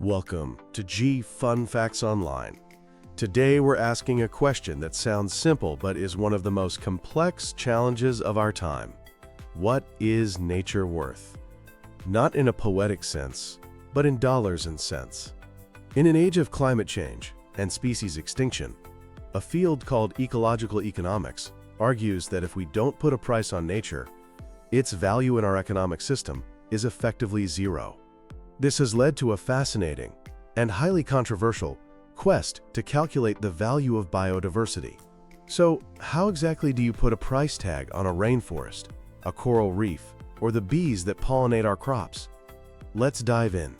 Welcome to G Fun Facts Online. Today we're asking a question that sounds simple but is one of the most complex challenges of our time. What is nature worth? Not in a poetic sense, but in dollars and cents. In an age of climate change and species extinction, a field called ecological economics argues that if we don't put a price on nature, its value in our economic system is effectively zero. This has led to a fascinating and highly controversial quest to calculate the value of biodiversity. So, how exactly do you put a price tag on a rainforest, a coral reef, or the bees that pollinate our crops? Let's dive in.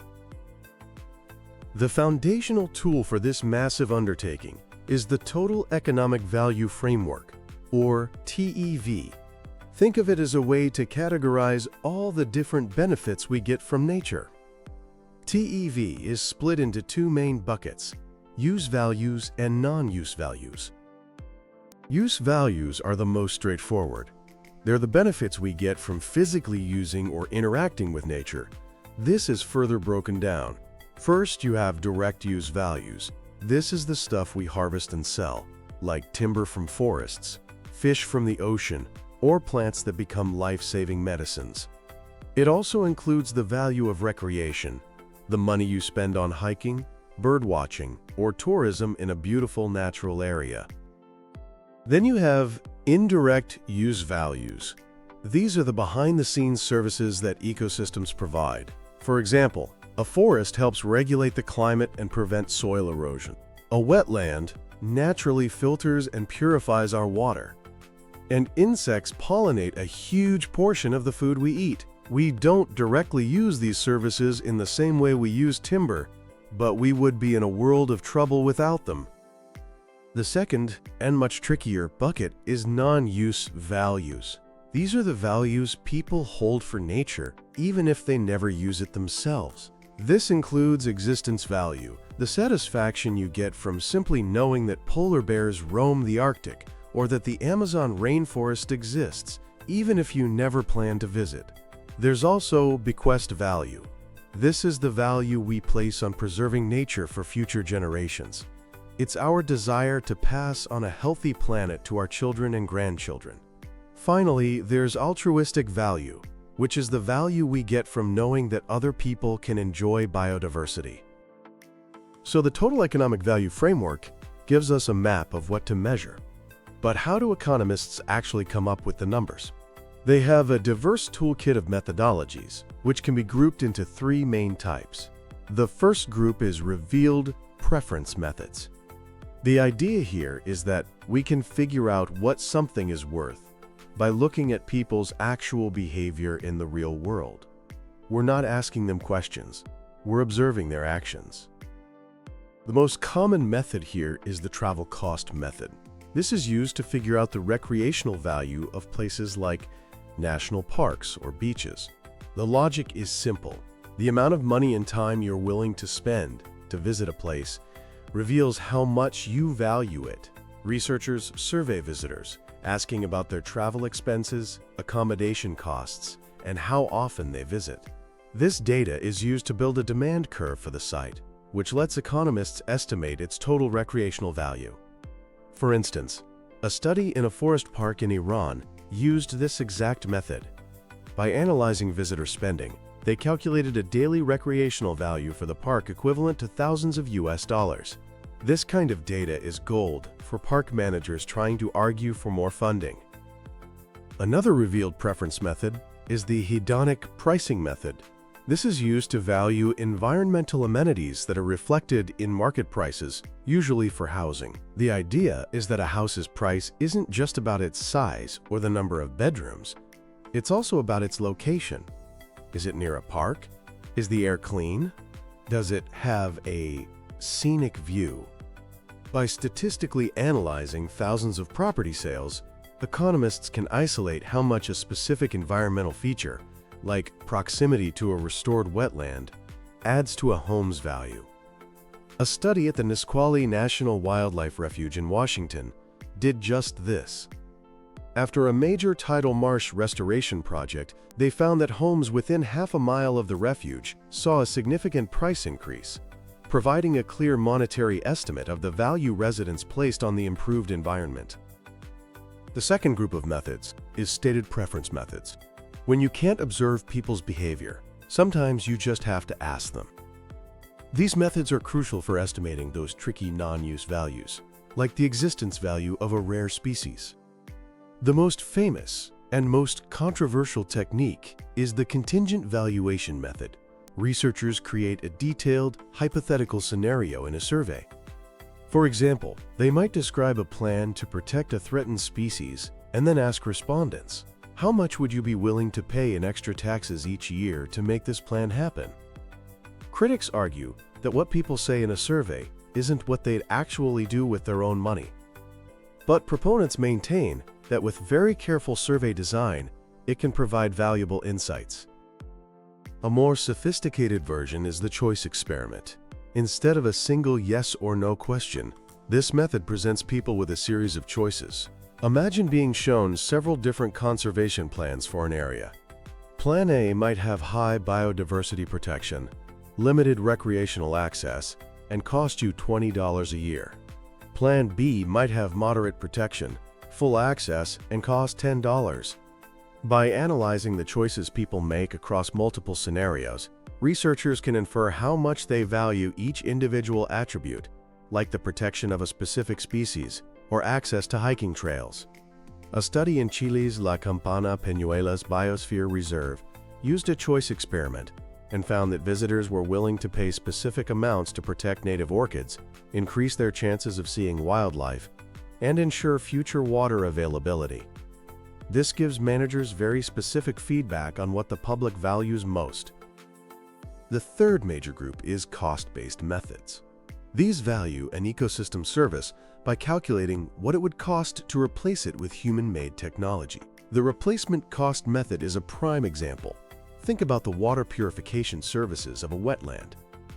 The foundational tool for this massive undertaking is the Total Economic Value Framework, or TEV. Think of it as a way to categorize all the different benefits we get from nature. TEV is split into two main buckets: use values and non-use values. Use values are the most straightforward. They're the benefits we get from physically using or interacting with nature. This is further broken down. First, you have direct use values. This is the stuff we harvest and sell, like timber from forests, fish from the ocean, or plants that become life-saving medicines. It also includes the value of recreation, the money you spend on hiking, birdwatching, or tourism in a beautiful natural area. Then you have indirect use values. These are the behind-the-scenes services that ecosystems provide. For example, a forest helps regulate the climate and prevent soil erosion. A wetland naturally filters and purifies our water. And insects pollinate a huge portion of the food we eat. We don't directly use these services in the same way we use timber, but we would be in a world of trouble without them. The second, and much trickier, bucket is non-use values. These are the values people hold for nature, even if they never use it themselves. This includes existence value, the satisfaction you get from simply knowing that polar bears roam the Arctic, or that the Amazon rainforest exists, even if you never plan to visit. There's also bequest value. This is the value we place on preserving nature for future generations. It's our desire to pass on a healthy planet to our children and grandchildren. Finally, there's altruistic value, which is the value we get from knowing that other people can enjoy biodiversity. So the Total Economic Value Framework gives us a map of what to measure. But how do economists actually come up with the numbers? They have a diverse toolkit of methodologies, which can be grouped into three main types. The first group is revealed preference methods. The idea here is that we can figure out what something is worth by looking at people's actual behavior in the real world. We're not asking them questions, we're observing their actions. The most common method here is the travel cost method. This is used to figure out the recreational value of places like national parks or beaches. The logic is simple. The amount of money and time you're willing to spend to visit a place reveals how much you value it. Researchers survey visitors, asking about their travel expenses, accommodation costs, and how often they visit. This data is used to build a demand curve for the site, which lets economists estimate its total recreational value. For instance, a study in a forest park in Iran used this exact method. By analyzing visitor spending, they calculated a daily recreational value for the park equivalent to thousands of US dollars. This kind of data is gold for park managers trying to argue for more funding. Another revealed preference method is the hedonic pricing method. This is used to value environmental amenities that are reflected in market prices, usually for housing. The idea is that a house's price isn't just about its size or the number of bedrooms. It's also about its location. Is it near a park? Is the air clean? Does it have a scenic view? By statistically analyzing thousands of property sales, economists can isolate how much a specific environmental feature, like proximity to a restored wetland, adds to a home's value. A study at the Nisqually National Wildlife Refuge in Washington did just this. After a major tidal marsh restoration project, they found that homes within half a mile of the refuge saw a significant price increase. providing a clear monetary estimate of the value residents placed on the improved environment. The second group of methods is stated preference methods. When you can't observe people's behavior, sometimes you just have to ask them. These methods are crucial for estimating those tricky non-use values, like the existence value of a rare species. The most famous and most controversial technique is the contingent valuation method. Researchers create a detailed, hypothetical scenario in a survey. For example, they might describe a plan to protect a threatened species and then ask respondents, how much would you be willing to pay in extra taxes each year to make this plan happen? Critics argue that what people say in a survey isn't what they'd actually do with their own money. But proponents maintain that with very careful survey design, it can provide valuable insights. A more sophisticated version is the choice experiment. Instead of a single yes or no question, this method presents people with a series of choices. Imagine being shown several different conservation plans for an area. Plan A might have high biodiversity protection, limited recreational access, and cost you $20 a year. Plan B might have moderate protection, full access, and cost $10. By analyzing the choices people make across multiple scenarios, researchers can infer how much they value each individual attribute, like the protection of a specific species or access to hiking trails. A study in Chile's La Campana Peñuelas Biosphere Reserve used a choice experiment and found that visitors were willing to pay specific amounts to protect native orchids, increase their chances of seeing wildlife, and ensure future water availability. This gives managers very specific feedback on what the public values most. The third major group is cost-based methods. These value an ecosystem service by calculating what it would cost to replace it with human-made technology. The replacement cost method is a prime example. Think about the water purification services of a wetland.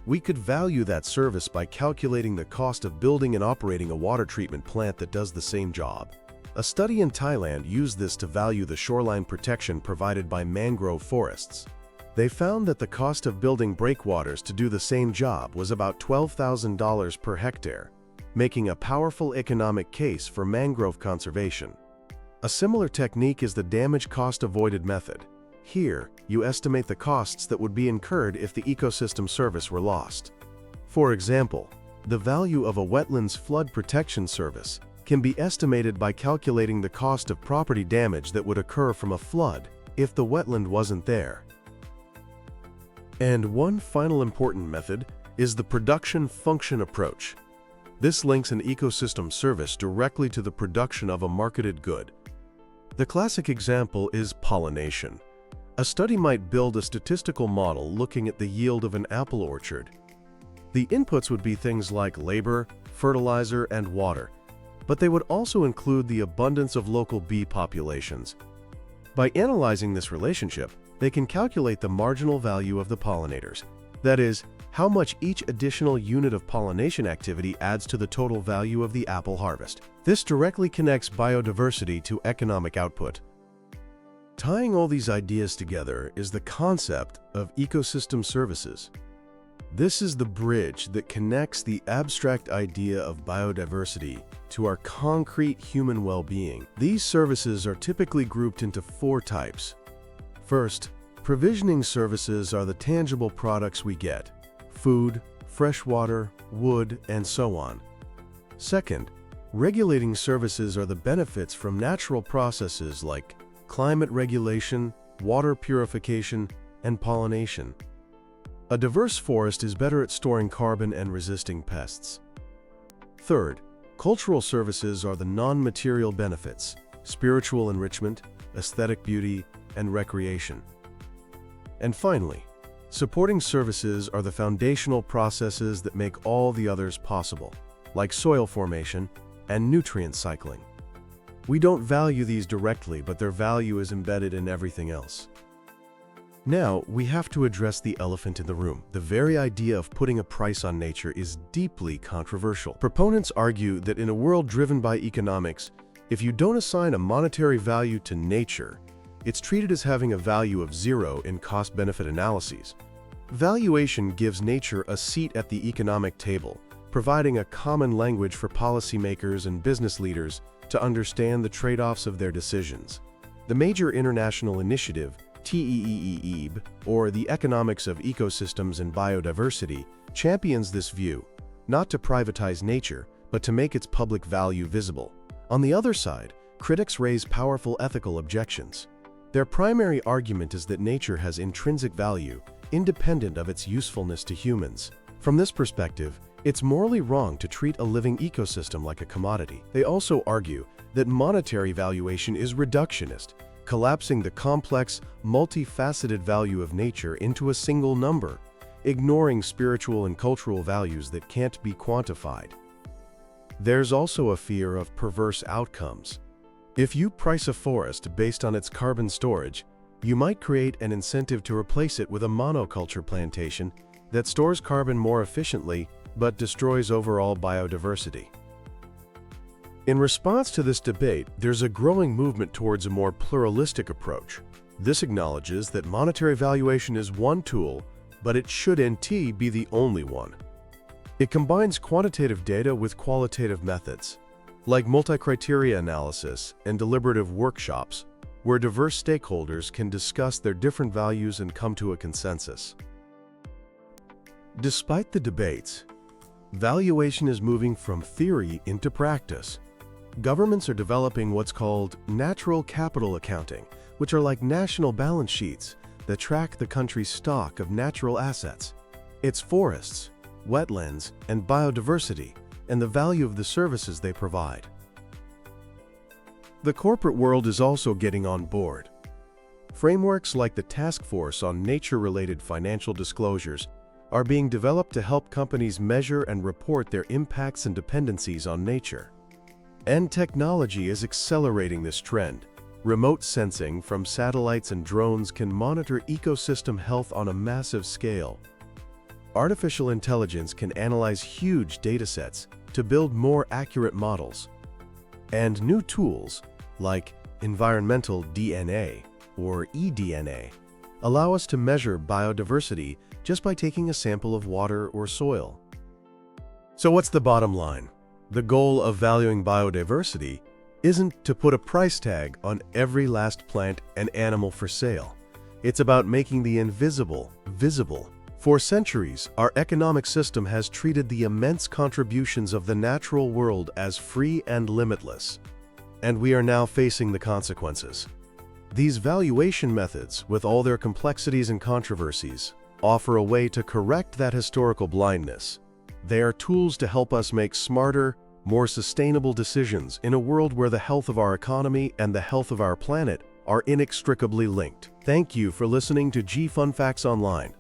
We could value that service by calculating the cost of building and operating a water treatment plant that does the same job. A study in Thailand used this to value the shoreline protection provided by mangrove forests. They found that the cost of building breakwaters to do the same job was about $12,000 per hectare, making a powerful economic case for mangrove conservation. A similar technique is the damage cost avoided method. Here, you estimate the costs that would be incurred if the ecosystem service were lost. For example, the value of a wetlands flood protection service can be estimated by calculating the cost of property damage that would occur from a flood if the wetland wasn't there. And one final important method is the production function approach. This links an ecosystem service directly to the production of a marketed good. The classic example is pollination. A study might build a statistical model looking at the yield of an apple orchard. The inputs would be things like labor, fertilizer, and water, but they would also include the abundance of local bee populations. By analyzing this relationship, they can calculate the marginal value of the pollinators. That is, how much each additional unit of pollination activity adds to the total value of the apple harvest. This directly connects biodiversity to economic output. Tying all these ideas together is the concept of ecosystem services. This is the bridge that connects the abstract idea of biodiversity to our concrete human well-being. These services are typically grouped into four types. First, provisioning services are the tangible products we get: food, fresh water, wood, and so on. Second, regulating services are the benefits from natural processes like climate regulation, water purification, and pollination. A diverse forest is better at storing carbon and resisting pests. Third, cultural services are the non-material benefits: spiritual enrichment, aesthetic beauty, and recreation. And finally, supporting services are the foundational processes that make all the others possible, like soil formation and nutrient cycling. We don't value these directly, but their value is embedded in everything else. Now, we have to address the elephant in the room. The very idea of putting a price on nature is deeply controversial. Proponents argue that in a world driven by economics, if you don't assign a monetary value to nature, it's treated as having a value of zero in cost-benefit analyses. Valuation gives nature a seat at the economic table, providing a common language for policymakers and business leaders to understand the trade-offs of their decisions. The major international initiative, TEEEB, or the Economics of Ecosystems and Biodiversity, champions this view, not to privatize nature, but to make its public value visible. On the other side, critics raise powerful ethical objections. Their primary argument is that nature has intrinsic value, independent of its usefulness to humans. From this perspective, it's morally wrong to treat a living ecosystem like a commodity. They also argue that monetary valuation is reductionist, collapsing the complex, multifaceted value of nature into a single number, ignoring spiritual and cultural values that can't be quantified. There's also a fear of perverse outcomes. If you price a forest based on its carbon storage, you might create an incentive to replace it with a monoculture plantation that stores carbon more efficiently but destroys overall biodiversity. In response to this debate, there's a growing movement towards a more pluralistic approach. This acknowledges that monetary valuation is one tool, but it shouldn't be the only one. It combines quantitative data with qualitative methods, like multi-criteria analysis and deliberative workshops, where diverse stakeholders can discuss their different values and come to a consensus. Despite the debates, valuation is moving from theory into practice. Governments are developing what's called natural capital accounting, which are like national balance sheets that track the country's stock of natural assets, its forests, wetlands, and biodiversity, and the value of the services they provide. The corporate world is also getting on board. Frameworks like the Task Force on Nature-Related Financial Disclosures are being developed to help companies measure and report their impacts and dependencies on nature. And technology is accelerating this trend. Remote sensing from satellites and drones can monitor ecosystem health on a massive scale. Artificial intelligence can analyze huge datasets to build more accurate models. And new tools, like environmental DNA or eDNA, allow us to measure biodiversity just by taking a sample of water or soil. So what's the bottom line? The goal of valuing biodiversity isn't to put a price tag on every last plant and animal for sale. It's about making the invisible visible. For centuries, our economic system has treated the immense contributions of the natural world as free and limitless. And we are now facing the consequences. These valuation methods, with all their complexities and controversies, offer a way to correct that historical blindness. They are tools to help us make smarter, more sustainable decisions in a world where the health of our economy and the health of our planet are inextricably linked. Thank you for listening to Fun Facts Online.